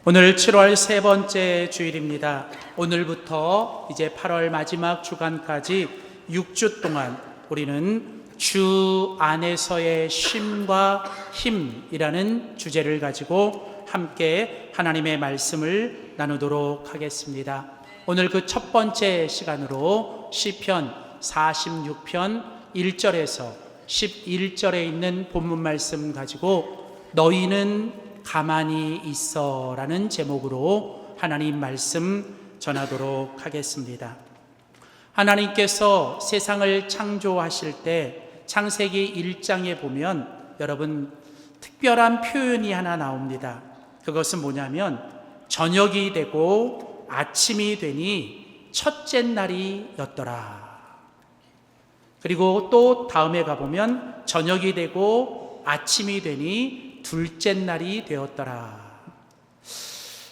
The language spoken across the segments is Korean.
오늘 7월 세 번째 주일입니다. 오늘부터 이제 8월 마지막 주간까지 6주 동안 우리는 주 안에서의 쉼과 힘이라는 주제를 가지고 함께 하나님의 말씀을 나누도록 하겠습니다. 오늘 그 첫 번째 시간으로 시편 46편 1절에서 11절에 있는 본문 말씀 가지고 너희는 가만히 있어 라는 제목으로 하나님 말씀 전하도록 하겠습니다. 하나님께서 세상을 창조하실 때 창세기 1장에 보면 여러분 특별한 표현이 하나 나옵니다. 그것은 뭐냐면 저녁이 되고 아침이 되니 첫째 날이었더라. 그리고 또 다음에 가보면 저녁이 되고 아침이 되니 둘째 날이 되었더라.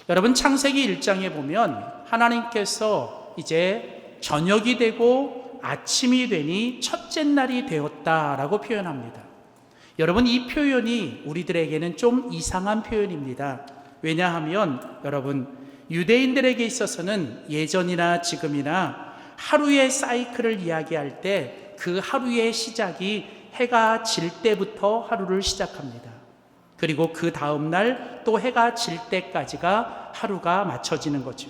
여러분 창세기 1장에 보면 하나님께서 이제 저녁이 되고 아침이 되니 첫째 날이 되었다라고 표현합니다. 여러분 이 표현이 우리들에게는 좀 이상한 표현입니다. 왜냐하면 여러분 유대인들에게 있어서는 예전이나 지금이나 하루의 사이클을 이야기할 때 그 하루의 시작이 해가 질 때부터 하루를 시작합니다. 그리고 그 다음 날 또 해가 질 때까지가 하루가 맞춰지는 거죠.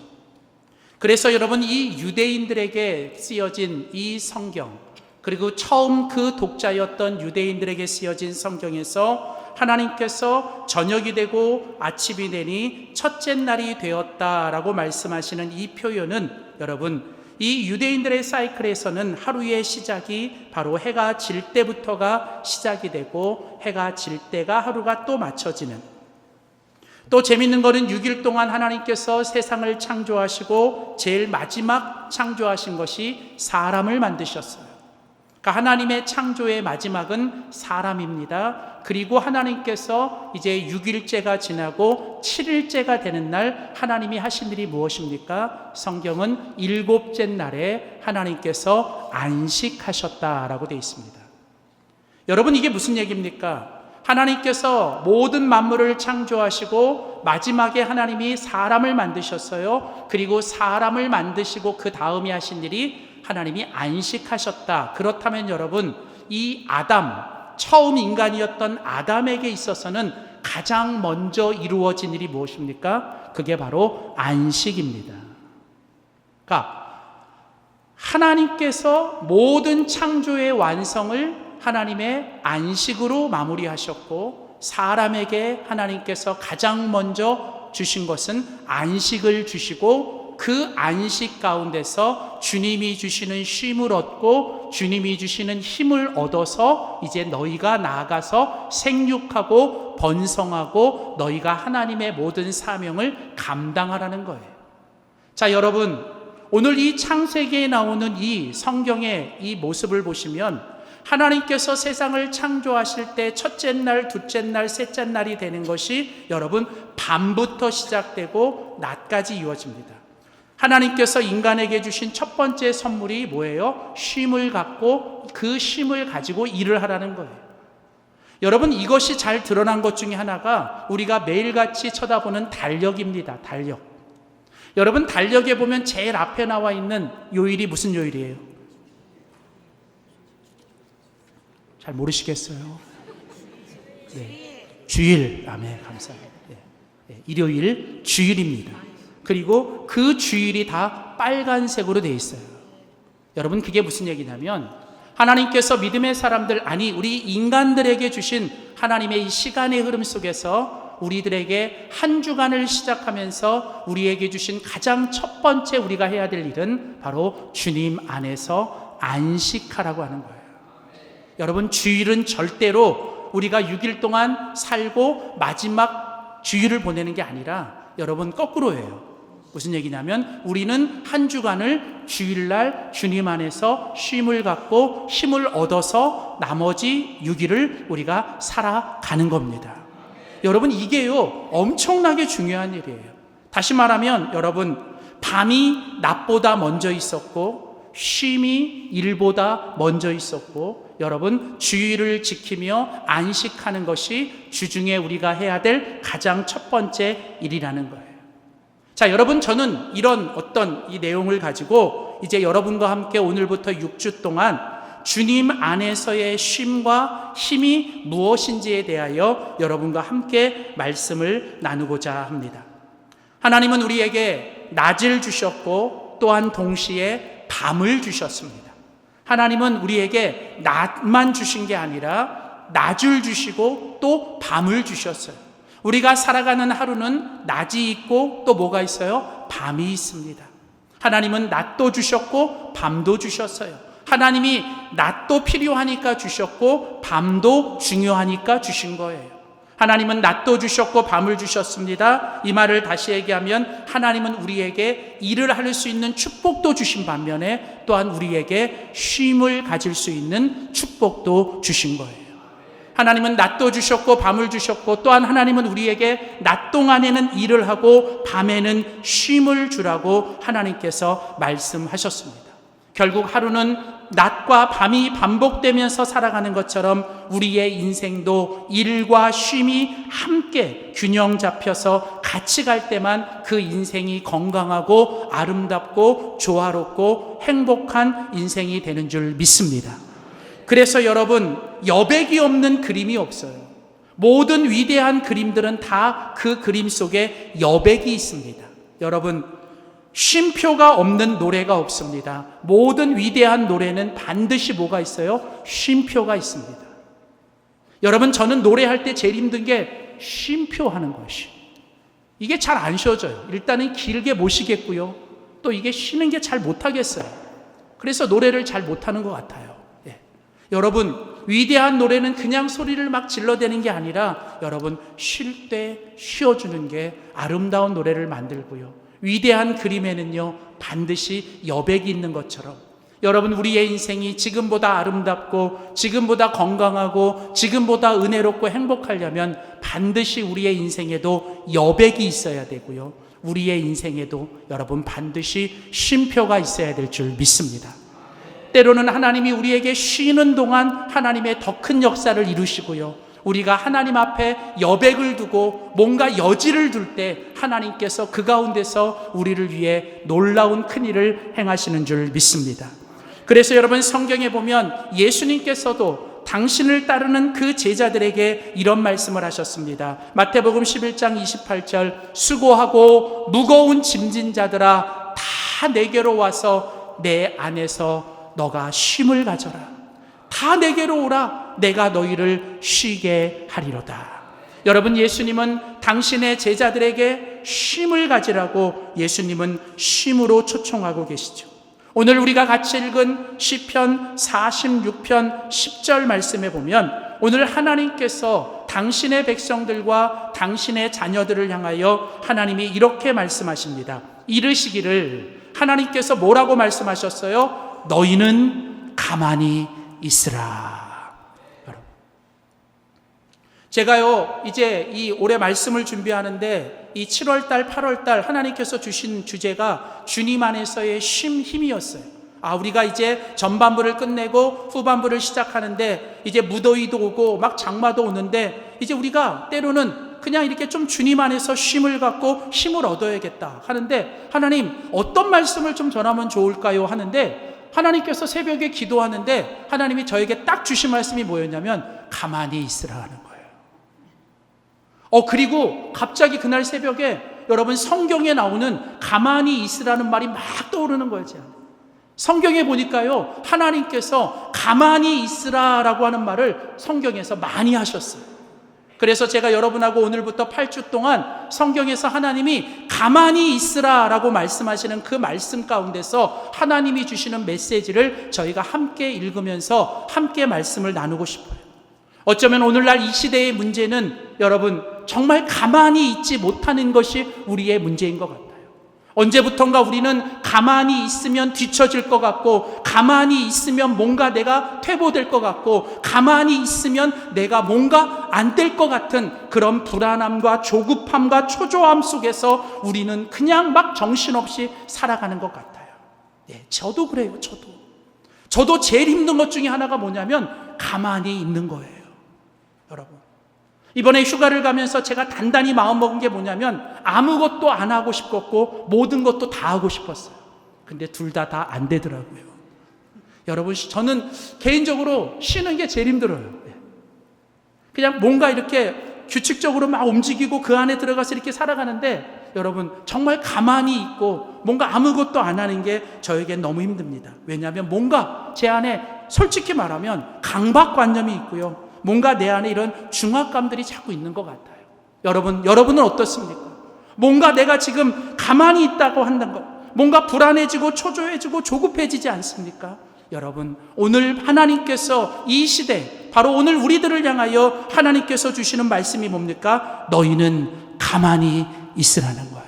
그래서 여러분 이 유대인들에게 쓰여진 이 성경, 그리고 처음 그 독자였던 유대인들에게 쓰여진 성경에서 하나님께서 저녁이 되고 아침이 되니 첫째 날이 되었다라고 말씀하시는 이 표현은 여러분 이 유대인들의 사이클에서는 하루의 시작이 바로 해가 질 때부터가 시작이 되고 해가 질 때가 하루가 또 맞춰지는, 또 재밌는 거는 6일 동안 하나님께서 세상을 창조하시고 제일 마지막 창조하신 것이 사람을 만드셨어요. 그러니까 하나님의 창조의 마지막은 사람입니다. 그리고 하나님께서 이제 6일째가 지나고 7일째가 되는 날 하나님이 하신 일이 무엇입니까? 성경은 7째 날에 하나님께서 안식하셨다라고 되어 있습니다. 여러분 이게 무슨 얘기입니까? 하나님께서 모든 만물을 창조하시고 마지막에 하나님이 사람을 만드셨어요. 그리고 사람을 만드시고 그 다음에 하신 일이 하나님이 안식하셨다. 그렇다면 여러분 이 아담, 처음 인간이었던 아담에게 있어서는 가장 먼저 이루어진 일이 무엇입니까? 그게 바로 안식입니다. 그러니까 하나님께서 모든 창조의 완성을 하나님의 안식으로 마무리하셨고 사람에게 하나님께서 가장 먼저 주신 것은 안식을 주시고 그 안식 가운데서 주님이 주시는 쉼을 얻고 주님이 주시는 힘을 얻어서 이제 너희가 나아가서 생육하고 번성하고 너희가 하나님의 모든 사명을 감당하라는 거예요. 자, 여러분 오늘 이 창세기에 나오는 이 성경의 이 모습을 보시면 하나님께서 세상을 창조하실 때 첫째 날, 둘째 날, 셋째 날이 되는 것이 여러분 밤부터 시작되고 낮까지 이루어집니다. 하나님께서 인간에게 주신 첫 번째 선물이 뭐예요? 쉼을 갖고 그 쉼을 가지고 일을 하라는 거예요. 여러분 이것이 잘 드러난 것 중에 하나가 우리가 매일같이 쳐다보는 달력입니다. 달력. 여러분 달력에 보면 제일 앞에 나와 있는 요일이 무슨 요일이에요? 잘 모르시겠어요? 네. 주일. 아멘. 감사합니다. 네. 일요일 주일입니다. 그리고 그 주일이 다 빨간색으로 되어 있어요. 여러분 그게 무슨 얘기냐면 하나님께서 믿음의 사람들, 아니 우리 인간들에게 주신 하나님의 이 시간의 흐름 속에서 우리들에게 한 주간을 시작하면서 우리에게 주신 가장 첫 번째 우리가 해야 될 일은 바로 주님 안에서 안식하라고 하는 거예요. 여러분 주일은 절대로 우리가 6일 동안 살고 마지막 주일을 보내는 게 아니라 여러분 거꾸로예요. 무슨 얘기냐면 우리는 한 주간을 주일날 주님 안에서 쉼을 갖고 힘을 얻어서 나머지 6일을 우리가 살아가는 겁니다. 여러분 이게요 엄청나게 중요한 일이에요. 다시 말하면 여러분 밤이 낮보다 먼저 있었고 쉼이 일보다 먼저 있었고 여러분 주일을 지키며 안식하는 것이 주중에 우리가 해야 될 가장 첫 번째 일이라는 거예요. 자, 여러분, 저는 이런 어떤 이 내용을 가지고 이제 여러분과 함께 오늘부터 6주 동안 주님 안에서의 쉼과 힘이 무엇인지에 대하여 여러분과 함께 말씀을 나누고자 합니다. 하나님은 우리에게 낮을 주셨고 또한 동시에 밤을 주셨습니다. 하나님은 우리에게 낮만 주신 게 아니라 낮을 주시고 또 밤을 주셨어요. 우리가 살아가는 하루는 낮이 있고 또 뭐가 있어요? 밤이 있습니다. 하나님은 낮도 주셨고 밤도 주셨어요. 하나님이 낮도 필요하니까 주셨고 밤도 중요하니까 주신 거예요. 하나님은 낮도 주셨고 밤을 주셨습니다. 이 말을 다시 얘기하면 하나님은 우리에게 일을 할 수 있는 축복도 주신 반면에 또한 우리에게 쉼을 가질 수 있는 축복도 주신 거예요. 하나님은 낮도 주셨고 밤을 주셨고 또한 하나님은 우리에게 낮 동안에는 일을 하고 밤에는 쉼을 주라고 하나님께서 말씀하셨습니다. 결국 하루는 낮과 밤이 반복되면서 살아가는 것처럼 우리의 인생도 일과 쉼이 함께 균형 잡혀서 같이 갈 때만 그 인생이 건강하고 아름답고 조화롭고 행복한 인생이 되는 줄 믿습니다. 그래서 여러분, 여백이 없는 그림이 없어요. 모든 위대한 그림들은 다 그 그림 속에 여백이 있습니다. 여러분, 쉼표가 없는 노래가 없습니다. 모든 위대한 노래는 반드시 뭐가 있어요? 쉼표가 있습니다. 여러분, 저는 노래할 때 제일 힘든 게 쉼표 하는 것이. 이게 잘 안 쉬어져요. 일단은 길게 못 쉬겠고요. 또 이게 쉬는 게 잘 못하겠어요. 그래서 노래를 잘 못하는 것 같아요. 여러분, 위대한 노래는 그냥 소리를 막 질러대는 게 아니라 여러분, 쉴 때 쉬어주는 게 아름다운 노래를 만들고요. 위대한 그림에는요, 반드시 여백이 있는 것처럼 여러분, 우리의 인생이 지금보다 아름답고 지금보다 건강하고 지금보다 은혜롭고 행복하려면 반드시 우리의 인생에도 여백이 있어야 되고요. 우리의 인생에도 여러분 반드시 쉼표가 있어야 될 줄 믿습니다. 때로는 하나님이 우리에게 쉬는 동안 하나님의 더 큰 역사를 이루시고요. 우리가 하나님 앞에 여백을 두고 뭔가 여지를 둘 때 하나님께서 그 가운데서 우리를 위해 놀라운 큰일을 행하시는 줄 믿습니다. 그래서 여러분, 성경에 보면 예수님께서도 당신을 따르는 그 제자들에게 이런 말씀을 하셨습니다. 마태복음 11장 28절, 수고하고 무거운 짐진 자들아 다 내게로 와서 내 안에서 너가 쉼을 가져라. 다 내게로 오라. 내가 너희를 쉬게 하리로다. 여러분, 예수님은 당신의 제자들에게 쉼을 가지라고 예수님은 쉼으로 초청하고 계시죠. 오늘 우리가 같이 읽은 시편 46편 10절 말씀에 보면 오늘 하나님께서 당신의 백성들과 당신의 자녀들을 향하여 하나님이 이렇게 말씀하십니다. 이르시기를, 하나님께서 뭐라고 말씀하셨어요? 너희는 가만히 있으라. 여러분, 제가요 이제 이 올해 말씀을 준비하는데 이 7월달 8월달 하나님께서 주신 주제가 주님 안에서의 힘이었어요. 우리가 이제 전반부를 끝내고 후반부를 시작하는데 이제 무더위도 오고 막 장마도 오는데 이제 우리가 때로는 그냥 이렇게 좀 주님 안에서 쉼을 갖고 힘을 얻어야겠다 하는데, 하나님 어떤 말씀을 좀 전하면 좋을까요 하는데, 하나님께서 새벽에 기도하는데 하나님이 저에게 딱 주신 말씀이 뭐였냐면 가만히 있으라 하는 거예요. 그리고 갑자기 그날 새벽에 여러분, 성경에 나오는 가만히 있으라는 말이 막 떠오르는 거예요. 성경에 보니까요, 하나님께서 가만히 있으라라고 하는 말을 성경에서 많이 하셨어요. 그래서 제가 여러분하고 오늘부터 8주 동안 성경에서 하나님이 가만히 있으라라고 말씀하시는 그 말씀 가운데서 하나님이 주시는 메시지를 저희가 함께 읽으면서 함께 말씀을 나누고 싶어요. 어쩌면 오늘날 이 시대의 문제는 여러분 정말 가만히 있지 못하는 것이 우리의 문제인 것 같아요. 언제부턴가 우리는 가만히 있으면 뒤처질 것 같고, 가만히 있으면 뭔가 내가 퇴보될 것 같고, 가만히 있으면 내가 뭔가 안 될 것 같은 그런 불안함과 조급함과 초조함 속에서 우리는 그냥 막 정신없이 살아가는 것 같아요. 네, 저도 그래요. 저도 제일 힘든 것 중에 하나가 뭐냐면 가만히 있는 거예요. 여러분, 이번에 휴가를 가면서 제가 단단히 마음먹은 게 뭐냐면 아무것도 안 하고 싶었고 모든 것도 다 하고 싶었어요. 근데 둘 다 안 되더라고요. 여러분, 저는 개인적으로 쉬는 게 제일 힘들어요. 그냥 뭔가 이렇게 규칙적으로 막 움직이고 그 안에 들어가서 이렇게 살아가는데 여러분, 정말 가만히 있고 뭔가 아무것도 안 하는 게 저에겐 너무 힘듭니다. 왜냐하면 뭔가 제 안에 솔직히 말하면 강박관념이 있고요. 뭔가 내 안에 이런 중압감들이 자꾸 있는 것 같아요. 여러분은 어떻습니까? 뭔가 내가 지금 가만히 있다고 한다는 것, 뭔가 불안해지고 초조해지고 조급해지지 않습니까? 여러분, 오늘 하나님께서 이 시대, 바로 오늘 우리들을 향하여 하나님께서 주시는 말씀이 뭡니까? 너희는 가만히 있으라는 거예요.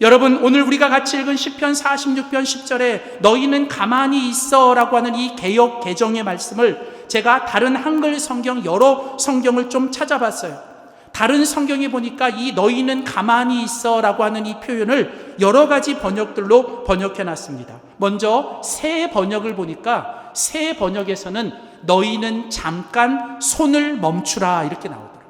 여러분, 오늘 우리가 같이 읽은 시편 46편 10절에 너희는 가만히 있어라고 하는 이 개역 개정의 말씀을 제가 다른 한글 성경, 여러 성경을 좀 찾아봤어요. 다른 성경에 보니까 이 너희는 가만히 있어라고 하는 이 표현을 여러 가지 번역들로 번역해놨습니다. 먼저 새 번역을 보니까 새 번역에서는 너희는 잠깐 손을 멈추라 이렇게 나오더라고요.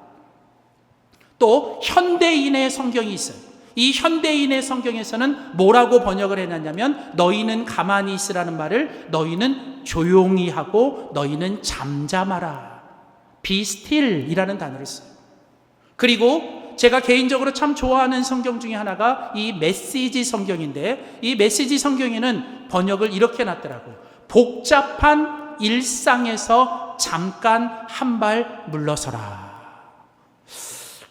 또 현대인의 성경이 있어요. 이 현대인의 성경에서는 뭐라고 번역을 해놨냐면 너희는 가만히 있으라는 말을 너희는 조용히 하고 너희는 잠잠하라, be still 이라는 단어를 써요. 그리고 제가 개인적으로 참 좋아하는 성경 중에 하나가 이 메시지 성경인데, 이 메시지 성경에는 번역을 이렇게 해놨더라고요. 복잡한 일상에서 잠깐 한 발 물러서라.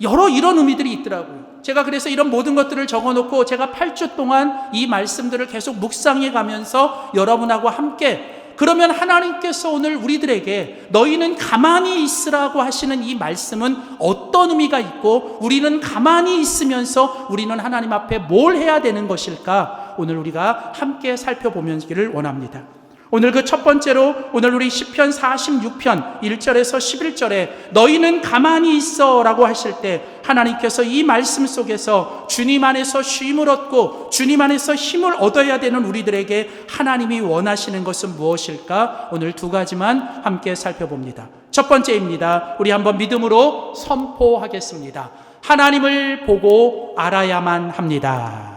여러 이런 의미들이 있더라고요. 제가 그래서 이런 모든 것들을 적어놓고 제가 8주 동안 이 말씀들을 계속 묵상해 가면서 여러분하고 함께, 그러면 하나님께서 오늘 우리들에게 너희는 가만히 있으라고 하시는 이 말씀은 어떤 의미가 있고 우리는 가만히 있으면서 우리는 하나님 앞에 뭘 해야 되는 것일까? 오늘 우리가 함께 살펴보기를 원합니다. 오늘 그 첫 번째로 오늘 우리 시편 46편 1절에서 11절에 너희는 가만히 있어 라고 하실 때 하나님께서 이 말씀 속에서 주님 안에서 쉼을 얻고 주님 안에서 힘을 얻어야 되는 우리들에게 하나님이 원하시는 것은 무엇일까? 오늘 두 가지만 함께 살펴봅니다. 첫 번째입니다. 우리 한번 믿음으로 선포하겠습니다. 하나님을 보고 알아야만 합니다.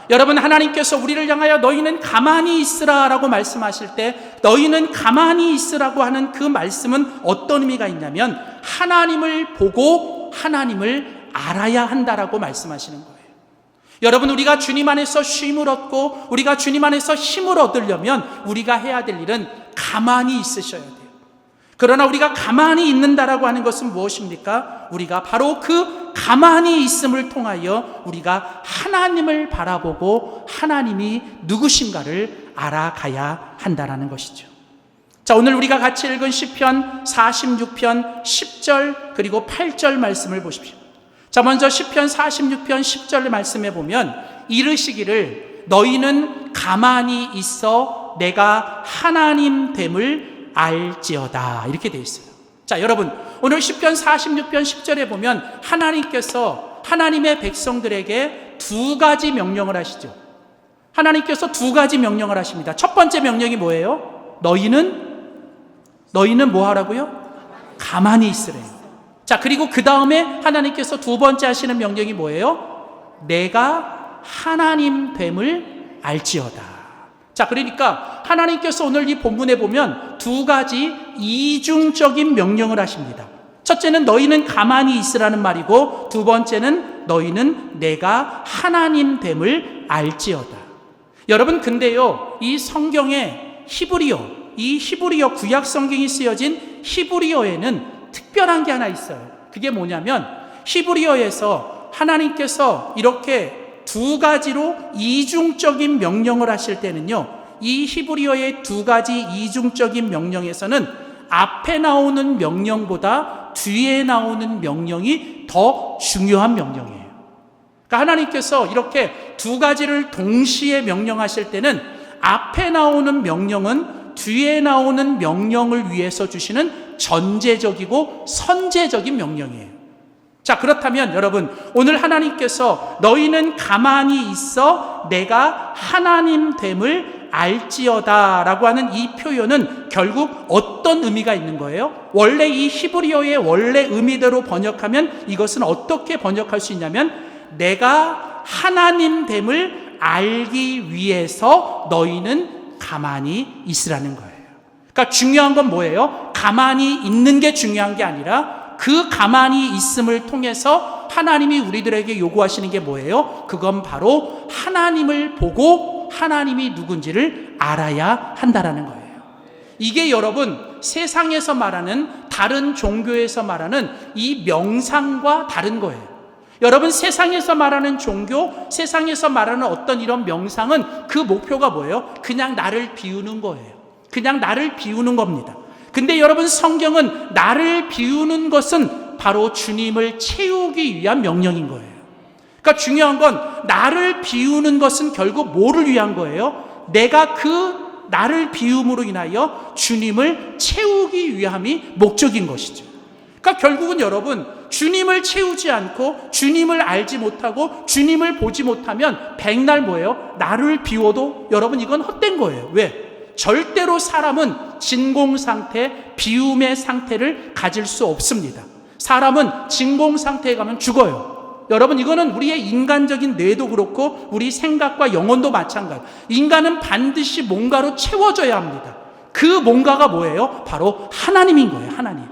여러분, 하나님께서 우리를 향하여 너희는 가만히 있으라 라고 말씀하실 때 너희는 가만히 있으라고 하는 그 말씀은 어떤 의미가 있냐면 하나님을 보고 하나님을 알아야 한다라고 말씀하시는 거예요. 여러분, 우리가 주님 안에서 쉼을 얻고 우리가 주님 안에서 힘을 얻으려면 우리가 해야 될 일은 가만히 있으셔야 돼요. 그러나 우리가 가만히 있는다라고 하는 것은 무엇입니까? 우리가 바로 그 가만히 있음을 통하여 우리가 하나님을 바라보고 하나님이 누구신가를 알아가야 한다라는 것이죠. 자, 오늘 우리가 같이 읽은 시편 46편 10절 그리고 8절 말씀을 보십시오. 자, 먼저 시편 46편 10절 말씀에 보면 이르시기를 너희는 가만히 있어 내가 하나님 됨을 알지어다 이렇게 되어 있어요. 자, 여러분, 오늘 시편 46편 10절에 보면 하나님께서 하나님의 백성들에게 두 가지 명령을 하시죠. 하나님께서 두 가지 명령을 하십니다. 첫 번째 명령이 뭐예요? 너희는 뭐 하라고요? 가만히 있으래요. 자, 그리고 그 다음에 하나님께서 두 번째 하시는 명령이 뭐예요? 내가 하나님 됨을 알지어다. 자, 그러니까 하나님께서 오늘 이 본문에 보면 두 가지 이중적인 명령을 하십니다. 첫째는 너희는 가만히 있으라는 말이고 두 번째는 너희는 내가 하나님 됨을 알지어다. 여러분, 근데요, 이 성경의 이 히브리어 구약 성경이 쓰여진 히브리어에는 특별한 게 하나 있어요. 그게 뭐냐면 히브리어에서 하나님께서 이렇게 두 가지로 이중적인 명령을 하실 때는요, 이 히브리어의 두 가지 이중적인 명령에서는 앞에 나오는 명령보다 뒤에 나오는 명령이 더 중요한 명령이에요. 그러니까 하나님께서 이렇게 두 가지를 동시에 명령하실 때는 앞에 나오는 명령은 뒤에 나오는 명령을 위해서 주시는 전제적이고 선제적인 명령이에요. 자, 그렇다면 여러분, 오늘 하나님께서 너희는 가만히 있어 내가 하나님 됨을 알지어다 라고 하는 이 표현은 결국 어떤 의미가 있는 거예요? 원래 이 히브리어의 원래 의미대로 번역하면 이것은 어떻게 번역할 수 있냐면 내가 하나님됨을 알기 위해서 너희는 가만히 있으라는 거예요. 그러니까 중요한 건 뭐예요? 가만히 있는 게 중요한 게 아니라 그 가만히 있음을 통해서 하나님이 우리들에게 요구하시는 게 뭐예요? 그건 바로 하나님을 보고 하나님이 누군지를 알아야 한다라는 거예요. 이게 여러분 세상에서 말하는 다른 종교에서 말하는 이 명상과 다른 거예요. 여러분 세상에서 말하는 종교, 세상에서 말하는 어떤 이런 명상은 그 목표가 뭐예요? 그냥 나를 비우는 거예요. 그냥 나를 비우는 겁니다. 근데 여러분 성경은 나를 비우는 것은 바로 주님을 채우기 위한 명령인 거예요. 그러니까 중요한 건 나를 비우는 것은 결국 뭐를 위한 거예요? 내가 그 나를 비움으로 인하여 주님을 채우기 위함이 목적인 것이죠. 그러니까 결국은 여러분 주님을 채우지 않고 주님을 알지 못하고 주님을 보지 못하면 백날 뭐예요? 나를 비워도 여러분 이건 헛된 거예요. 왜? 절대로 사람은 진공 상태, 비움의 상태를 가질 수 없습니다. 사람은 진공 상태에 가면 죽어요. 여러분 이거는 우리의 인간적인 뇌도 그렇고 우리 생각과 영혼도 마찬가지. 인간은 반드시 뭔가로 채워져야 합니다. 그 뭔가가 뭐예요? 바로 하나님인 거예요. 하나님.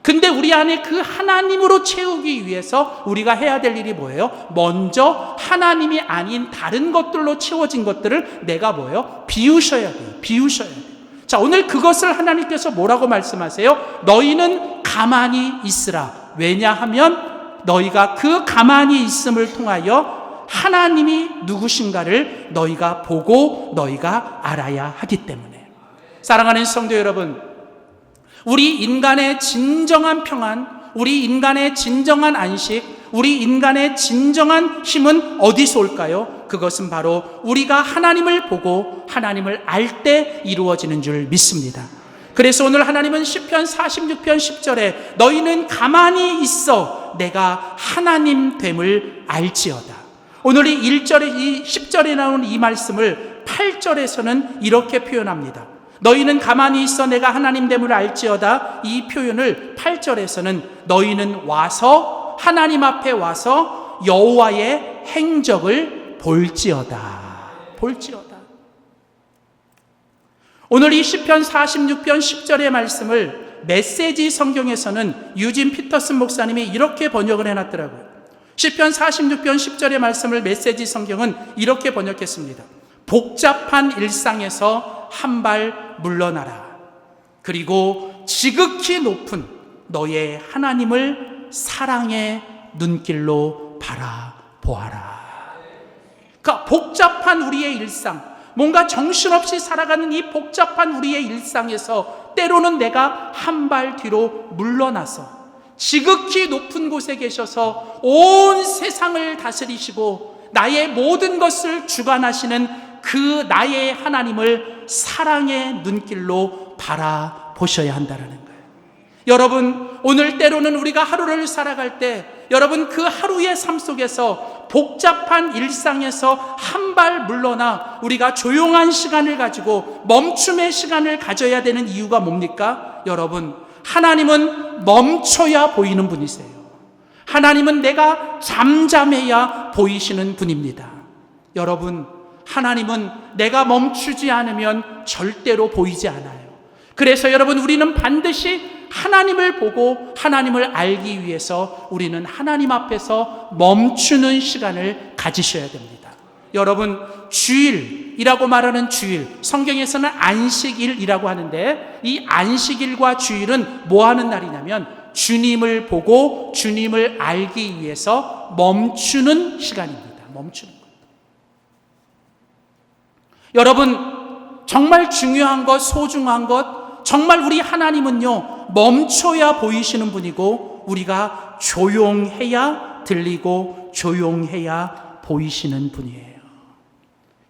근데 우리 안에 그 하나님으로 채우기 위해서 우리가 해야 될 일이 뭐예요? 먼저 하나님이 아닌 다른 것들로 채워진 것들을 내가 뭐예요? 비우셔야 돼요. 비우셔야 돼요. 자, 오늘 그것을 하나님께서 뭐라고 말씀하세요? 너희는 가만히 있으라. 왜냐하면 너희가 그 가만히 있음을 통하여 하나님이 누구신가를 너희가 보고 너희가 알아야 하기 때문에. 사랑하는 성도 여러분, 우리 인간의 진정한 평안, 우리 인간의 진정한 안식, 우리 인간의 진정한 힘은 어디서 올까요? 그것은 바로 우리가 하나님을 보고 하나님을 알 때 이루어지는 줄 믿습니다. 그래서 오늘 하나님은 시편 46편 10절에 너희는 가만히 있어 내가 하나님 됨을 알지어다. 오늘 이 1절에 이 10절에 나오는 이 말씀을 8절에서는 이렇게 표현합니다. 너희는 가만히 있어 내가 하나님됨을 알지어다. 이 표현을 8절에서는 너희는 와서 하나님 앞에 와서 여호와의 행적을 볼지어다. 볼지어다. 오늘 이 시편 46편 10절의 말씀을 메시지 성경에서는 유진 피터슨 목사님이 이렇게 번역을 해놨더라고요. 시편 46편 10절의 말씀을 메시지 성경은 이렇게 번역했습니다. 복잡한 일상에서 한 발 물러나라. 그리고 지극히 높은 너의 하나님을 사랑의 눈길로 바라보아라. 그러니까 복잡한 우리의 일상, 뭔가 정신없이 살아가는 이 복잡한 우리의 일상에서 때로는 내가 한 발 뒤로 물러나서 지극히 높은 곳에 계셔서 온 세상을 다스리시고 나의 모든 것을 주관하시는 그 나의 하나님을 사랑의 눈길로 바라보셔야 한다는 거예요. 여러분, 오늘 때로는 우리가 하루를 살아갈 때 여러분 그 하루의 삶 속에서 복잡한 일상에서 한 발 물러나 우리가 조용한 시간을 가지고 멈춤의 시간을 가져야 되는 이유가 뭡니까? 여러분, 하나님은 멈춰야 보이는 분이세요. 하나님은 내가 잠잠해야 보이시는 분입니다. 여러분, 하나님은 내가 멈추지 않으면 절대로 보이지 않아요. 그래서 여러분 우리는 반드시 하나님을 보고 하나님을 알기 위해서 우리는 하나님 앞에서 멈추는 시간을 가지셔야 됩니다. 여러분 주일이라고 말하는 주일, 성경에서는 안식일이라고 하는데 이 안식일과 주일은 뭐 하는 날이냐면 주님을 보고 주님을 알기 위해서 멈추는 시간입니다. 멈추는 것. 여러분 정말 중요한 것, 소중한 것, 정말 우리 하나님은요 멈춰야 보이시는 분이고 우리가 조용해야 들리고 조용해야 보이시는 분이에요.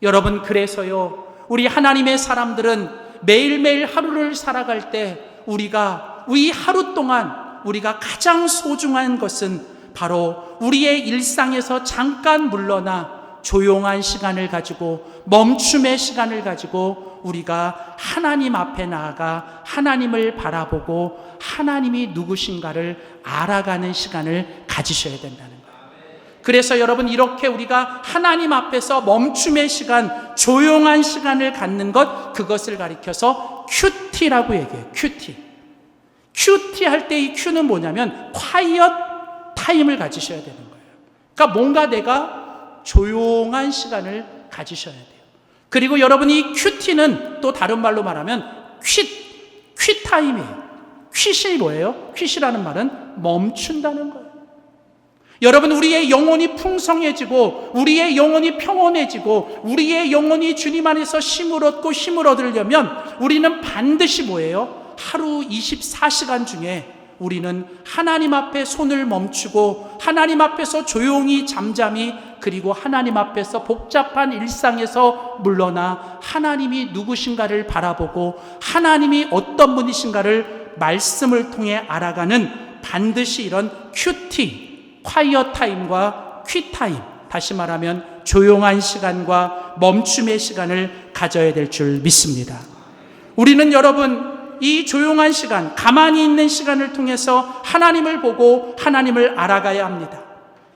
여러분 그래서요 우리 하나님의 사람들은 매일매일 하루를 살아갈 때 우리가 이 하루 동안 우리가 가장 소중한 것은 바로 우리의 일상에서 잠깐 물러나 조용한 시간을 가지고 멈춤의 시간을 가지고 우리가 하나님 앞에 나아가 하나님을 바라보고 하나님이 누구신가를 알아가는 시간을 가지셔야 된다는 거예요. 그래서 여러분, 이렇게 우리가 하나님 앞에서 멈춤의 시간, 조용한 시간을 갖는 것, 그것을 가리켜서 큐티라고 얘기해요. 큐티 할 때 이 큐는 뭐냐면 quiet 타임을 가지셔야 되는 거예요. 그러니까 뭔가 내가 조용한 시간을 가지셔야 돼요. 그리고 여러분, 이 큐티는 또 다른 말로 말하면 퀴타임이에요. 퀴이 뭐예요? 퀴이라는 말은 멈춘다는 거예요. 여러분, 우리의 영혼이 풍성해지고 우리의 영혼이 평온해지고 우리의 영혼이 주님 안에서 쉼을 얻고 힘을 얻으려면 우리는 반드시 뭐예요? 하루 24시간 중에 우리는 하나님 앞에 손을 멈추고 하나님 앞에서 조용히 잠잠히, 그리고 하나님 앞에서 복잡한 일상에서 물러나 하나님이 누구신가를 바라보고 하나님이 어떤 분이신가를 말씀을 통해 알아가는, 반드시 이런 quiet 타임과 퀴타임, 다시 말하면 조용한 시간과 멈춤의 시간을 가져야 될 줄 믿습니다. 우리는 여러분, 이 조용한 시간, 가만히 있는 시간을 통해서 하나님을 보고 하나님을 알아가야 합니다.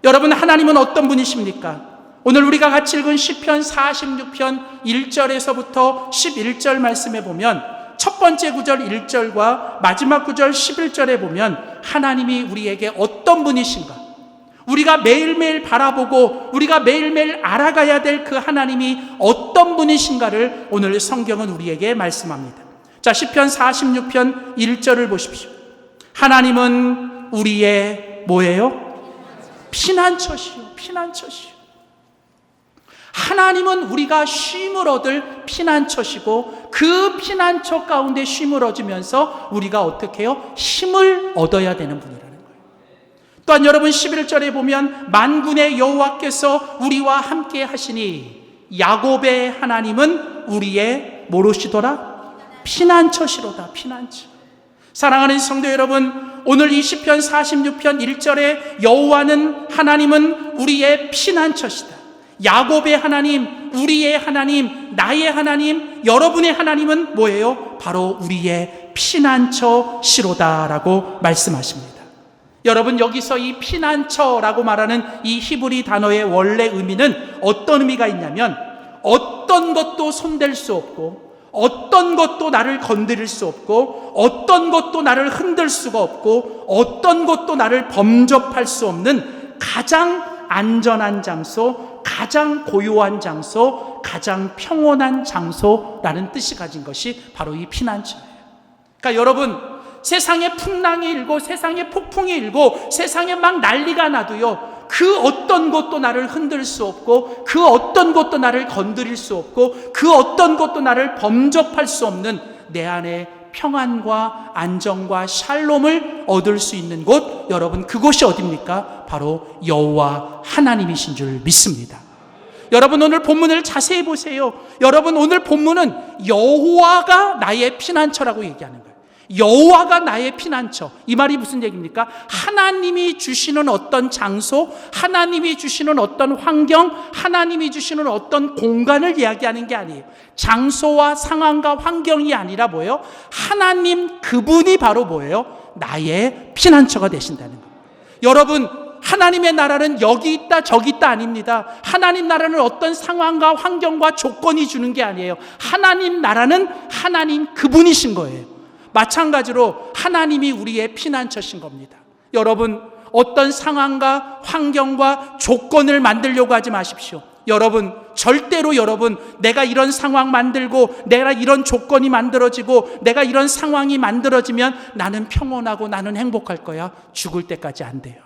여러분, 하나님은 어떤 분이십니까? 오늘 우리가 같이 읽은 시편 46편 1절에서부터 11절 말씀에 보면 첫 번째 구절 1절과 마지막 구절 11절에 보면 하나님이 우리에게 어떤 분이신가, 우리가 매일매일 바라보고 우리가 매일매일 알아가야 될 그 하나님이 어떤 분이신가를 오늘 성경은 우리에게 말씀합니다. 자, 시편 46편 1절을 보십시오. 하나님은 우리의 뭐예요? 피난처시요. 하나님은 우리가 쉼을 얻을 피난처시고 그 피난처 가운데 쉼을 얻으면서 우리가 어떻게 해요? 힘을 얻어야 되는 분이라는 거예요. 또한 여러분, 11절에 보면 만군의 여호와께서 우리와 함께 하시니 야곱의 하나님은 우리의 뭐로시더라? 피난처시로다. 사랑하는 성도 여러분, 오늘 이 시편 46편 1절에 여호와는, 하나님은 우리의 피난처시다. 야곱의 하나님, 우리의 하나님, 나의 하나님, 여러분의 하나님은 뭐예요? 바로 우리의 피난처시로다라고 말씀하십니다. 여러분, 여기서 이 피난처라고 말하는 이 히브리 단어의 원래 의미는 어떤 의미가 있냐면, 어떤 것도 손댈 수 없고 어떤 것도 나를 건드릴 수 없고 어떤 것도 나를 흔들 수가 없고 어떤 것도 나를 범접할 수 없는 가장 안전한 장소, 가장 고요한 장소, 가장 평온한 장소라는 뜻이 가진 것이 바로 이 피난처예요. 그러니까 여러분, 세상에 풍랑이 일고 세상에 폭풍이 일고 세상에 막 난리가 나도요, 그 어떤 것도 나를 흔들 수 없고 그 어떤 것도 나를 건드릴 수 없고 그 어떤 것도 나를 범접할 수 없는 내 안에 평안과 안정과 샬롬을 얻을 수 있는 곳, 여러분, 그곳이 어디입니까? 바로 여호와 하나님이신 줄 믿습니다. 여러분, 오늘 본문을 자세히 보세요. 여러분, 오늘 본문은 여호와가 나의 피난처라고 얘기하는 거예요. 여호와가 나의 피난처. 이 말이 무슨 얘기입니까? 하나님이 주시는 어떤 장소, 하나님이 주시는 어떤 환경, 하나님이 주시는 어떤 공간을 이야기하는 게 아니에요. 장소와 상황과 환경이 아니라 뭐예요? 하나님 그분이 바로 뭐예요? 나의 피난처가 되신다는 거예요. 여러분, 하나님의 나라는 여기 있다 저기 있다 아닙니다. 하나님 나라는 어떤 상황과 환경과 조건이 주는 게 아니에요. 하나님 나라는 하나님 그분이신 거예요. 마찬가지로 하나님이 우리의 피난처신 겁니다. 여러분, 어떤 상황과 환경과 조건을 만들려고 하지 마십시오. 여러분, 절대로 여러분, 내가 이런 상황 만들고 내가 이런 조건이 만들어지고 내가 이런 상황이 만들어지면 나는 평온하고 나는 행복할 거야, 죽을 때까지 안 돼요.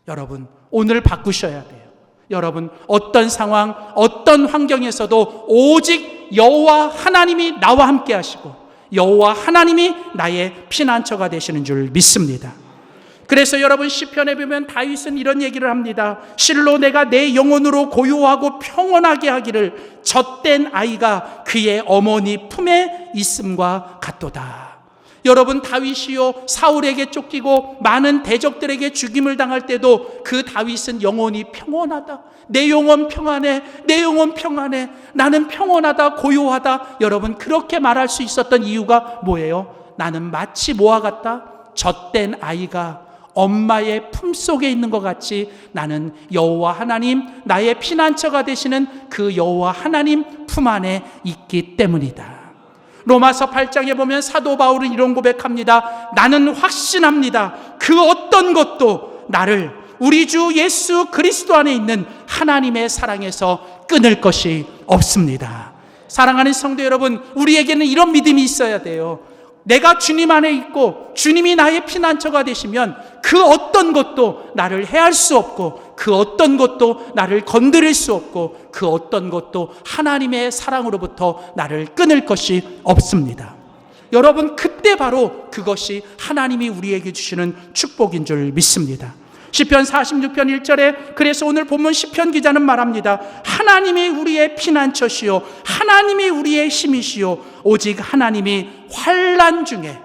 여러분, 오늘 바꾸셔야 돼요. 여러분, 어떤 상황, 어떤 환경에서도 오직 여호와 하나님이 나와 함께 하시고 여호와 하나님이 나의 피난처가 되시는 줄 믿습니다. 그래서 여러분, 시편에 보면 다윗은 이런 얘기를 합니다. 실로 내가 내 영혼으로 고요하고 평온하게 하기를 젖된 아이가 그의 어머니 품에 있음과 같도다. 여러분, 다윗이요 사울에게 쫓기고 많은 대적들에게 죽임을 당할 때도 그 다윗은 영혼이 평온하다, 내 영혼 평안해, 내 영혼 평안해, 나는 평온하다, 고요하다, 여러분 그렇게 말할 수 있었던 이유가 뭐예요? 나는 마치 뭐와 같다? 젖된 아이가 엄마의 품속에 있는 것 같이 나는 여호와 하나님, 나의 피난처가 되시는 그 여호와 하나님 품 안에 있기 때문이다. 로마서 8장에 보면 사도 바울은 이런 고백합니다. 나는 확신합니다. 그 어떤 것도 나를 우리 주 예수 그리스도 안에 있는 하나님의 사랑에서 끊을 것이 없습니다. 사랑하는 성도 여러분, 우리에게는 이런 믿음이 있어야 돼요. 내가 주님 안에 있고 주님이 나의 피난처가 되시면 그 어떤 것도 나를 해할 수 없고, 그 어떤 것도 나를 건드릴 수 없고, 그 어떤 것도 하나님의 사랑으로부터 나를 끊을 것이 없습니다. 여러분, 그때 바로 그것이 하나님이 우리에게 주시는 축복인 줄 믿습니다. 시편 46편 1절에 그래서 오늘 본문 시편 기자는 말합니다. 하나님이 우리의 피난처시요 하나님이 우리의 힘이시요 오직 하나님이 환난 중에,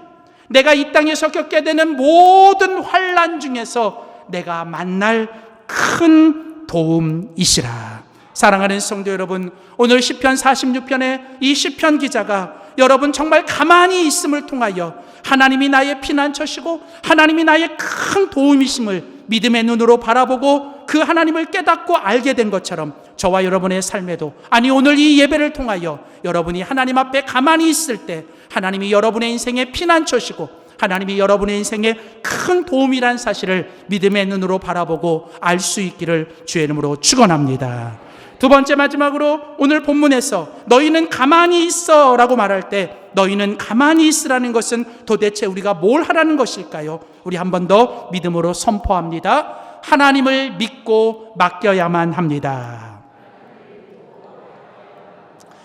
내가 이 땅에서 겪게 되는 모든 환난 중에서 내가 만날 큰 도움이시라. 사랑하는 성도 여러분, 오늘 시편 46편의 이 시편 기자가 여러분 정말 가만히 있음을 통하여 하나님이 나의 피난처시고 하나님이 나의 큰 도움이심을 믿음의 눈으로 바라보고 그 하나님을 깨닫고 알게 된 것처럼 저와 여러분의 삶에도, 아니 오늘 이 예배를 통하여 여러분이 하나님 앞에 가만히 있을 때 하나님이 여러분의 인생의 피난처시고 하나님이 여러분의 인생에 큰 도움이란 사실을 믿음의 눈으로 바라보고 알 수 있기를 주의 이름으로 축원합니다. 두 번째, 마지막으로 오늘 본문에서 너희는 가만히 있어 라고 말할 때 너희는 가만히 있으라는 것은 도대체 우리가 뭘 하라는 것일까요? 우리 한 번 더 믿음으로 선포합니다. 하나님을 믿고 맡겨야만 합니다.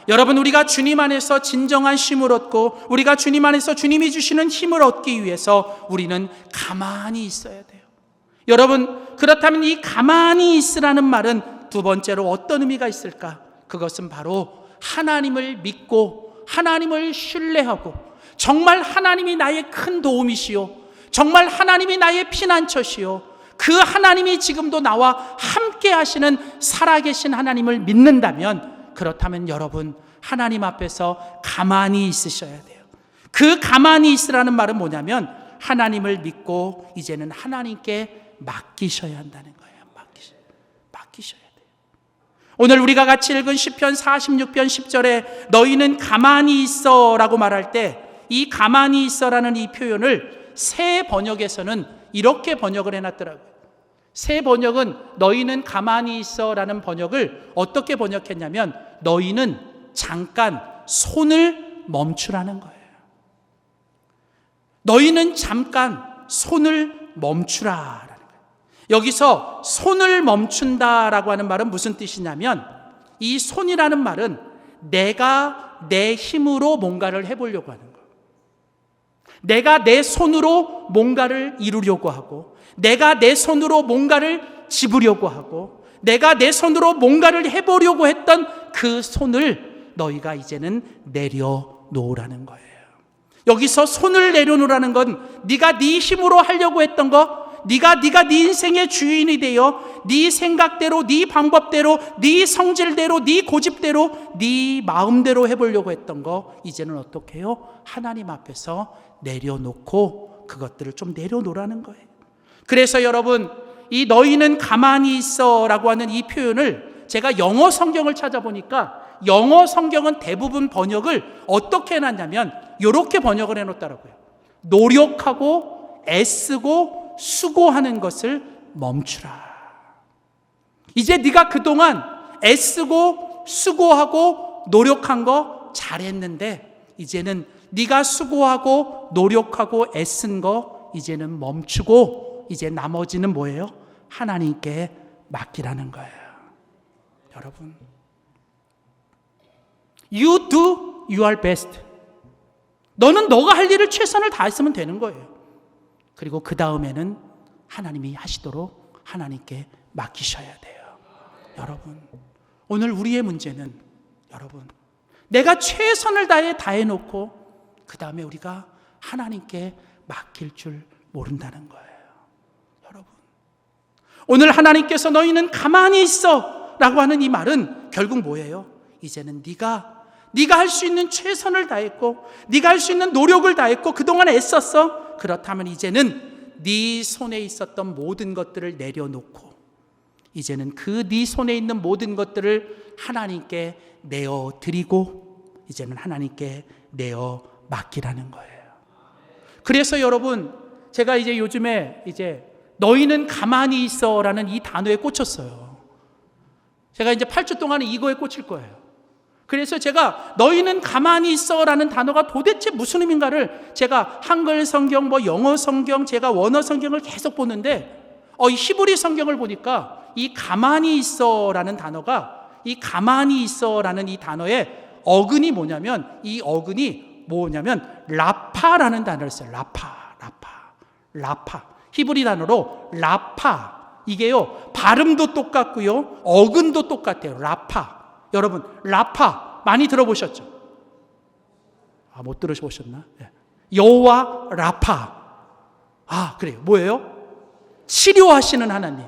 여러분, 우리가 주님 안에서 진정한 쉼을 얻고 우리가 주님 안에서 주님이 주시는 힘을 얻기 위해서 우리는 가만히 있어야 돼요. 여러분, 그렇다면 이 가만히 있으라는 말은 두 번째로 어떤 의미가 있을까? 그것은 바로 하나님을 믿고 하나님을 신뢰하고 정말 하나님이 나의 큰 도움이시요 정말 하나님이 나의 피난처시요 그 하나님이 지금도 나와 함께 하시는 살아계신 하나님을 믿는다면, 그렇다면 여러분 하나님 앞에서 가만히 있으셔야 돼요. 그 가만히 있으라는 말은 뭐냐면 하나님을 믿고 이제는 하나님께 맡기셔야 한다는 거예요. 맡기셔야 돼요. 오늘 우리가 같이 읽은 시편 46편 10절에 너희는 가만히 있어 라고 말할 때 이 가만히 있어라는 이 표현을 새 번역에서는 이렇게 번역을 해놨더라고요. 새 번역은 너희는 가만히 있어 라는 번역을 어떻게 번역했냐면 너희는 잠깐 손을 멈추라는 거예요. 너희는 잠깐 손을 멈추라라는 거예요. 여기서 손을 멈춘다라고 하는 말은 무슨 뜻이냐면 이 손이라는 말은 내가 내 힘으로 뭔가를 해보려고 하는 거예요. 내가 내 손으로 뭔가를 이루려고 하고 내가 내 손으로 뭔가를 집으려고 하고 내가 내 손으로 뭔가를 해보려고 했던 그 손을 너희가 이제는 내려놓으라는 거예요. 여기서 손을 내려놓으라는 건 네가 네 힘으로 하려고 했던 거, 네가 네 인생의 주인이 되어 네 생각대로, 네 방법대로, 네 성질대로, 네 고집대로, 네 마음대로 해보려고 했던 거 이제는 어떻게 해요? 하나님 앞에서 내려놓고 그것들을 좀 내려놓으라는 거예요. 그래서 여러분, 이 너희는 가만히 있어 라고 하는 이 표현을 제가 영어 성경을 찾아보니까 영어 성경은 대부분 번역을 어떻게 해놨냐면 이렇게 번역을 해놓더라고요. 노력하고 애쓰고 수고하는 것을 멈추라. 이제 네가 그동안 애쓰고 수고하고 노력한 거 잘했는데 이제는 네가 수고하고 노력하고 애쓴 거 이제는 멈추고 이제 나머지는 뭐예요? 하나님께 맡기라는 거예요. 여러분, You do your best. 너는 너가 할 일을 최선을 다했으면 되는 거예요. 그리고 그 다음에는 하나님이 하시도록 하나님께 맡기셔야 돼요. 여러분, 오늘 우리의 문제는 여러분, 내가 최선을 다해놓고 그 다음에 우리가 하나님께 맡길 줄 모른다는 거예요. 여러분, 오늘 하나님께서 너희는 가만히 있어 라고 하는 이 말은 결국 뭐예요? 이제는 네가 할 수 있는 최선을 다했고, 네가 할 수 있는 노력을 다했고, 그동안 애썼어. 그렇다면 이제는 네 손에 있었던 모든 것들을 내려놓고, 이제는 그 네 손에 있는 모든 것들을 하나님께 내어드리고, 이제는 하나님께 내어 맡기라는 거예요. 그래서 여러분, 제가 이제 요즘에 너희는 가만히 있어라는 이 단어에 꽂혔어요. 제가 이제 8주 동안은 이거에 꽂힐 거예요. 그래서 제가 너희는 가만히 있어라는 단어가 도대체 무슨 의미인가를 제가 한글 성경, 영어 성경, 제가 원어 성경을 계속 보는데, 이 히브리 성경을 보니까 이 가만히 있어라는 단어가, 이 가만히 있어라는 이 단어의 어근이 뭐냐면, 이 어근이 뭐냐면 라파라는 단어를 써요. 라파. 히브리 단어로 라파. 이게요, 발음도 똑같고요, 어근도 똑같아요. 라파. 여러분, 라파 많이 들어보셨죠? 못 들어보셨나? 여호와 라파. 그래요. 뭐예요? 치료하시는 하나님.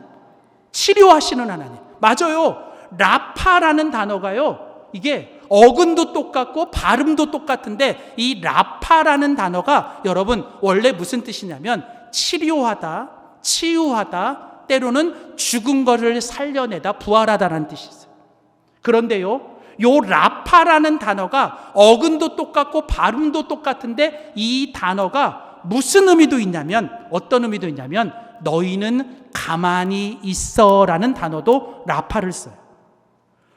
맞아요. 라파라는 단어가요, 이게 어근도 똑같고 발음도 똑같은데, 이 라파라는 단어가 여러분 원래 무슨 뜻이냐면 치료하다, 치유하다, 때로는 죽은 것을 살려내다, 부활하다라는 뜻이 있어요. 그런데요, 요 라파라는 단어가 어근도 똑같고 발음도 똑같은데, 이 단어가 무슨 의미도 있냐면, 어떤 의미도 있냐면 너희는 가만히 있어라는 단어도 라파를 써요.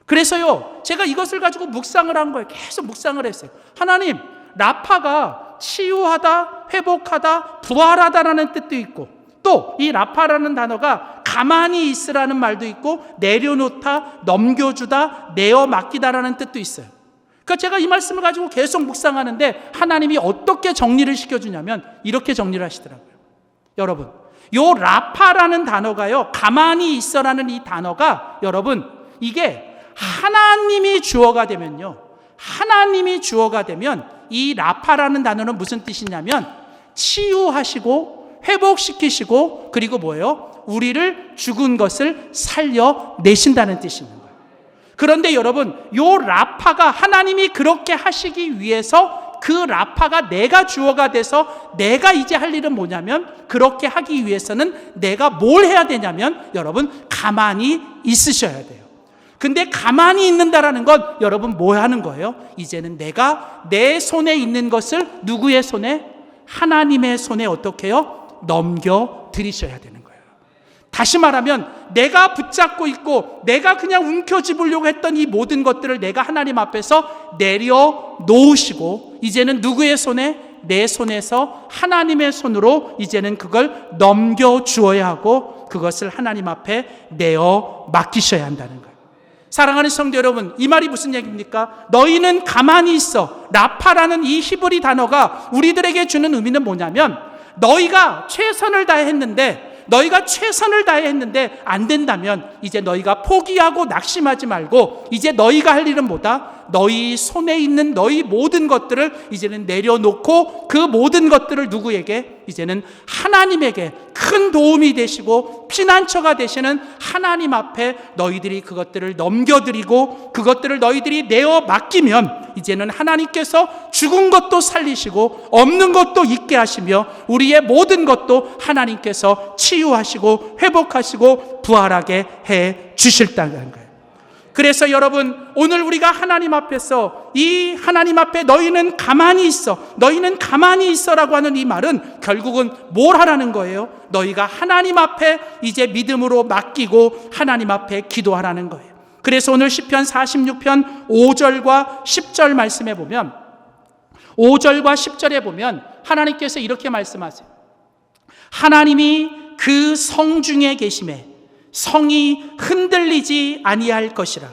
그래서요, 제가 이것을 가지고 묵상을 한 거예요. 계속 묵상을 했어요. 하나님, 라파가 치유하다, 회복하다, 부활하다라는 뜻도 있고, 또 이 라파라는 단어가 가만히 있으라는 말도 있고, 내려놓다, 넘겨주다, 내어 맡기다라는 뜻도 있어요. 그러니까 제가 이 말씀을 가지고 계속 묵상하는데, 하나님이 어떻게 정리를 시켜주냐면 이렇게 정리를 하시더라고요. 여러분, 요 라파라는 단어가요, 가만히 있어라는 이 단어가, 여러분, 이게 하나님이 주어가 되면요, 하나님이 주어가 되면 이 라파라는 단어는 무슨 뜻이냐면 치유하시고 회복시키시고, 그리고 뭐예요? 우리를 죽은 것을 살려내신다는 뜻이 있는 거예요. 그런데 여러분, 요 라파가 하나님이 그렇게 하시기 위해서, 그 라파가 내가 주어가 돼서 내가 이제 할 일은 뭐냐면, 그렇게 하기 위해서는 내가 뭘 해야 되냐면, 여러분, 가만히 있으셔야 돼요. 근데 가만히 있는다라는 건 여러분 뭐 하는 거예요? 이제는 내가 내 손에 있는 것을 누구의 손에? 하나님의 손에 어떻게 해요? 넘겨드리셔야 되는 거예요. 다시 말하면 내가 붙잡고 있고 내가 그냥 움켜쥐으려고 했던 이 모든 것들을 내가 하나님 앞에서 내려놓으시고, 이제는 누구의 손에? 내 손에서 하나님의 손으로 이제는 그걸 넘겨주어야 하고, 그것을 하나님 앞에 내어 맡기셔야 한다는 거예요. 사랑하는 성도 여러분, 이 말이 무슨 얘기입니까? 너희는 가만히 있어. 라파라는 이 히브리 단어가 우리들에게 주는 의미는 뭐냐면, 너희가 최선을 다했는데 안 된다면 이제 너희가 포기하고 낙심하지 말고, 이제 너희가 할 일은 뭐다? 너희 손에 있는 너희 모든 것들을 이제는 내려놓고, 그 모든 것들을 누구에게? 이제는 하나님에게 큰 도움이 되시고 피난처가 되시는 하나님 앞에 너희들이 그것들을 넘겨드리고, 그것들을 너희들이 내어 맡기면 이제는 하나님께서 죽은 것도 살리시고 없는 것도 있게 하시며, 우리의 모든 것도 하나님께서 치유하시고 회복하시고 부활하게 해 주실다는 거예요. 그래서 여러분, 오늘 우리가 하나님 앞에서, 이 하나님 앞에 너희는 가만히 있어, 너희는 가만히 있어라고 하는 이 말은 결국은 뭘 하라는 거예요? 너희가 하나님 앞에 이제 믿음으로 맡기고 하나님 앞에 기도하라는 거예요. 그래서 오늘 시편 46편 5절과 10절 말씀에 보면, 5절과 10절에 보면 하나님께서 이렇게 말씀하세요. 하나님이 그 성 중에 계심에 성이 흔들리지 아니할 것이라.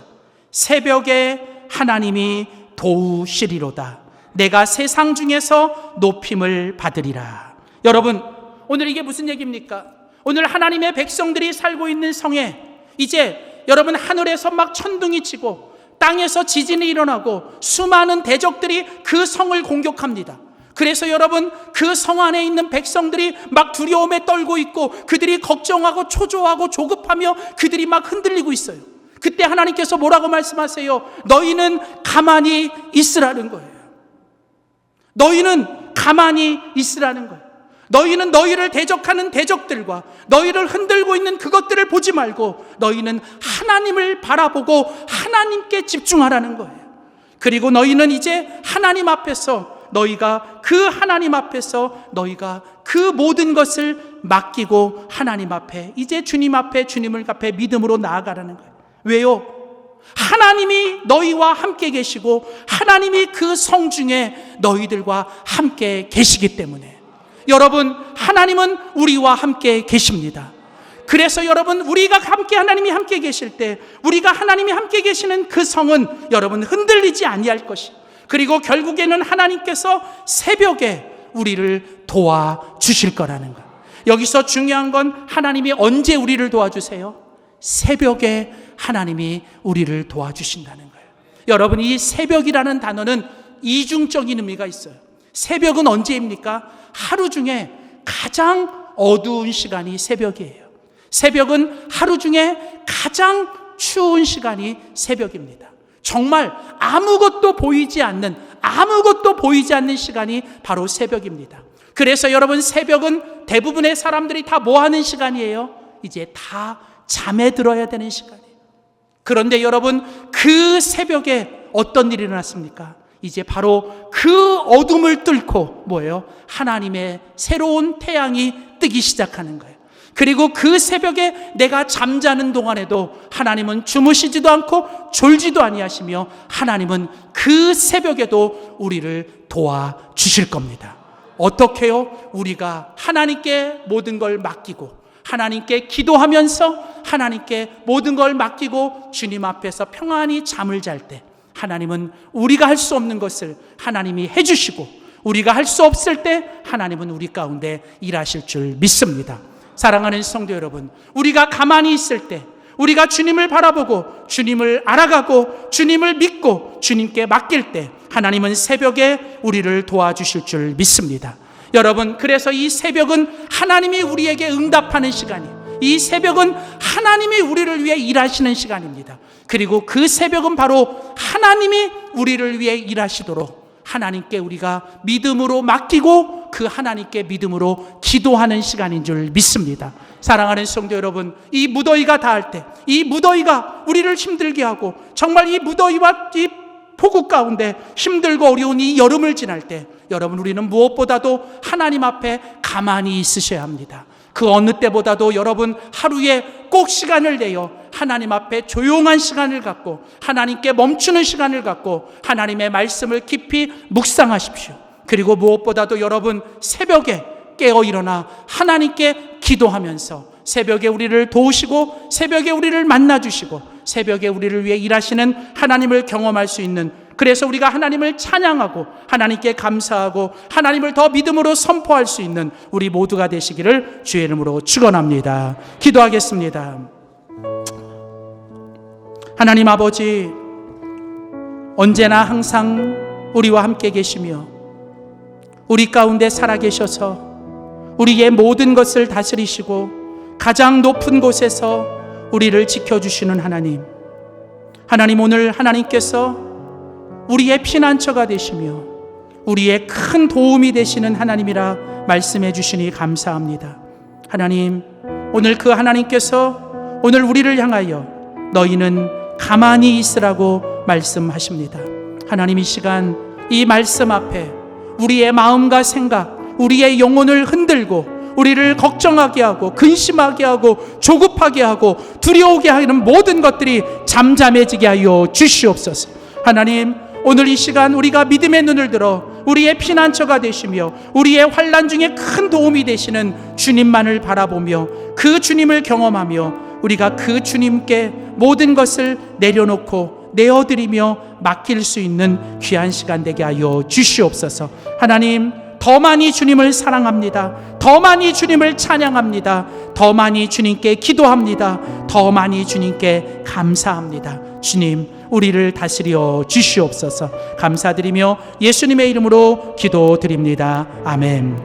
새벽에 하나님이 도우시리로다. 내가 세상 중에서 높임을 받으리라. 여러분, 오늘 이게 무슨 얘기입니까? 오늘 하나님의 백성들이 살고 있는 성에 이제 여러분, 하늘에서 막 천둥이 치고 땅에서 지진이 일어나고 수많은 대적들이 그 성을 공격합니다. 그래서 여러분, 그 성 안에 있는 백성들이 막 두려움에 떨고 있고, 그들이 걱정하고 초조하고 조급하며 그들이 막 흔들리고 있어요. 그때 하나님께서 뭐라고 말씀하세요? 너희는 가만히 있으라는 거예요. 너희는 가만히 있으라는 거예요. 너희는 너희를 대적하는 대적들과 너희를 흔들고 있는 그것들을 보지 말고 너희는 하나님을 바라보고 하나님께 집중하라는 거예요. 그리고 너희는 이제 하나님 앞에서 너희가 그 모든 것을 맡기고 하나님 앞에, 이제 주님 앞에, 주님을 앞에 믿음으로 나아가라는 거예요. 왜요? 하나님이 너희와 함께 계시고 하나님이 그 성중에 너희들과 함께 계시기 때문에. 여러분, 하나님은 우리와 함께 계십니다. 그래서 여러분, 우리가 함께, 하나님이 함께 계실 때, 우리가 하나님이 함께 계시는 그 성은 여러분 흔들리지 아니할 것이, 그리고 결국에는 하나님께서 새벽에 우리를 도와주실 거라는 것. 여기서 중요한 건 하나님이 언제 우리를 도와주세요? 새벽에 하나님이 우리를 도와주신다는 거예요. 여러분, 이 새벽이라는 단어는 이중적인 의미가 있어요. 새벽은 언제입니까? 하루 중에 가장 어두운 시간이 새벽이에요. 새벽은 하루 중에 가장 추운 시간이 새벽입니다. 정말 아무것도 보이지 않는 시간이 바로 새벽입니다. 그래서 여러분, 새벽은 대부분의 사람들이 다 뭐 하는 시간이에요? 이제 다 잠에 들어야 되는 시간이에요. 그런데 여러분, 그 새벽에 어떤 일이 일어났습니까? 이제 바로 그 어둠을 뚫고 뭐예요? 하나님의 새로운 태양이 뜨기 시작하는 거예요. 그리고 그 새벽에 내가 잠자는 동안에도 하나님은 주무시지도 않고 졸지도 아니하시며 하나님은 그 새벽에도 우리를 도와주실 겁니다. 어떻게요? 우리가 하나님께 모든 걸 맡기고 하나님께 기도하면서 하나님께 모든 걸 맡기고 주님 앞에서 평안히 잠을 잘 때 하나님은 우리가 할 수 없는 것을 하나님이 해주시고, 우리가 할 수 없을 때 하나님은 우리 가운데 일하실 줄 믿습니다. 사랑하는 성도 여러분, 우리가 가만히 있을 때, 우리가 주님을 바라보고 주님을 알아가고 주님을 믿고 주님께 맡길 때 하나님은 새벽에 우리를 도와주실 줄 믿습니다. 여러분, 그래서 이 새벽은 하나님이 우리에게 응답하는 시간이에요. 이 새벽은 하나님이 우리를 위해 일하시는 시간입니다. 그리고 그 새벽은 바로 하나님이 우리를 위해 일하시도록 하나님께 우리가 믿음으로 맡기고 그 하나님께 믿음으로 기도하는 시간인 줄 믿습니다. 사랑하는 성도 여러분, 이 무더위가 닿을 때, 이 무더위가 우리를 힘들게 하고 정말 이 무더위와 이 폭우 가운데 힘들고 어려운 이 여름을 지날 때 여러분, 우리는 무엇보다도 하나님 앞에 가만히 있으셔야 합니다. 그 어느 때보다도 여러분, 하루에 꼭 시간을 내어 하나님 앞에 조용한 시간을 갖고 하나님께 멈추는 시간을 갖고 하나님의 말씀을 깊이 묵상하십시오. 그리고 무엇보다도 여러분, 새벽에 깨어 일어나 하나님께 기도하면서 새벽에 우리를 도우시고 새벽에 우리를 만나주시고 새벽에 우리를 위해 일하시는 하나님을 경험할 수 있는, 그래서 우리가 하나님을 찬양하고 하나님께 감사하고 하나님을 더 믿음으로 선포할 수 있는 우리 모두가 되시기를 주의 이름으로 축원합니다. 기도하겠습니다. 하나님 아버지, 언제나 항상 우리와 함께 계시며 우리 가운데 살아계셔서 우리의 모든 것을 다스리시고 가장 높은 곳에서 우리를 지켜주시는 하나님, 오늘 하나님께서 우리의 피난처가 되시며 우리의 큰 도움이 되시는 하나님이라 말씀해 주시니 감사합니다. 하나님, 오늘 그 하나님께서 오늘 우리를 향하여 너희는 가만히 있으라고 말씀하십니다. 하나님, 이 시간 이 말씀 앞에 우리의 마음과 생각, 우리의 영혼을 흔들고 우리를 걱정하게 하고 근심하게 하고 조급하게 하고 두려우게 하는 모든 것들이 잠잠해지게 하여 주시옵소서. 하나님, 오늘 이 시간 우리가 믿음의 눈을 들어 우리의 피난처가 되시며 우리의 환난 중에 큰 도움이 되시는 주님만을 바라보며 그 주님을 경험하며 우리가 그 주님께 모든 것을 내려놓고 내어드리며 맡길 수 있는 귀한 시간 되게 하여 주시옵소서. 하나님, 더 많이 주님을 사랑합니다. 더 많이 주님을 찬양합니다. 더 많이 주님께 기도합니다. 더 많이 주님께 감사합니다. 주님, 우리를 다스려 주시옵소서. 감사드리며 예수님의 이름으로 기도드립니다. 아멘.